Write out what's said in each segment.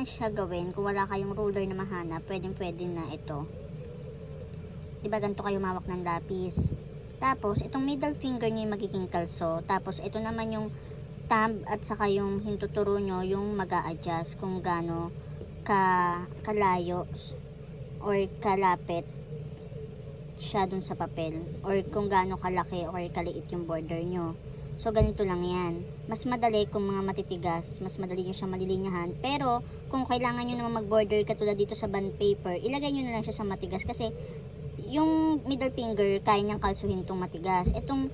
siya gawin, kung wala kayong ruler na mahanap, pwede na ito. Diba ganito kayo mawak ng lapis. Tapos, itong middle finger nyo yung magiging kalso. Tapos, ito naman yung thumb at saka yung hintuturo nyo yung mag-a-adjust kung gaano kalayo or kalapit siya dun sa papel, or kung gaano kalaki or kaliit yung border nyo. So, ganito lang yan. Mas madali kung mga matitigas, mas madali nyo siya malilinyahan. Pero, kung kailangan nyo naman mag-border katulad dito sa bond paper, ilagay nyo na lang siya sa matigas kasi yung middle finger, kaya niyang kalsuhin tong matigas. Itong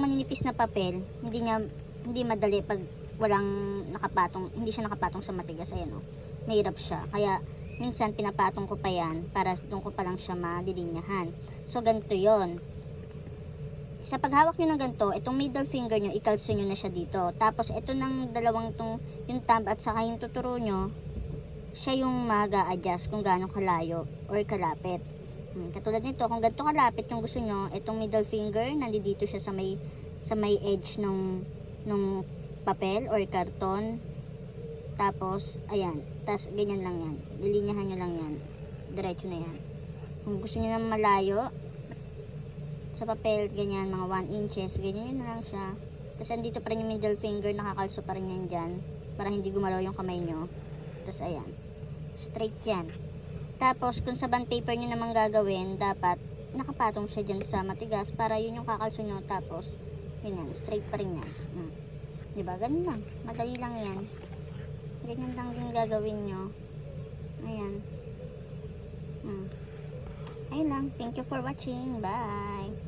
maninipis na papel, hindi madali pag walang nakapatong, hindi siya nakapatong sa matigas. Ayan o, mahirap siya. Kaya, minsan pinapatong ko pa yan para doon ko pa lang siya malilinyahan. So, ganito yon. Sa paghawak nyo ng ganito, itong middle finger nyo, ikalso nyo na siya dito. Tapos, ito ng dalawang yung thumb at saka yung tuturo nyo, siya yung mag-a-adjust kung gaano kalayo or kalapit. Katulad nito, kung ganito kalapit yung gusto nyo, itong middle finger, nandito siya sa may edge nung papel or karton. Tapos, ayan. Tapos, ganyan lang yan. Lilinyahan nyo lang yan. Diretso na yan. Kung gusto nyo na malayo, sa papel, ganyan, mga 1 inches, ganyan yun na lang siya. Tapos, andito pa rin yung middle finger, nakakalso pa rin yan dyan, para hindi gumalaw yung kamay nyo. Tapos, ayan. Straight yan. Tapos, kung sa bond paper nyo naman gagawin, dapat, nakapatong siya dyan sa matigas, para yun yung kakalso nyo. Tapos, ganyan, straight pa rin yan. Diba? Ganun lang. Madali lang yan. Ganyan lang din gagawin nyo. Ayan. Ayun lang. Thank you for watching. Bye!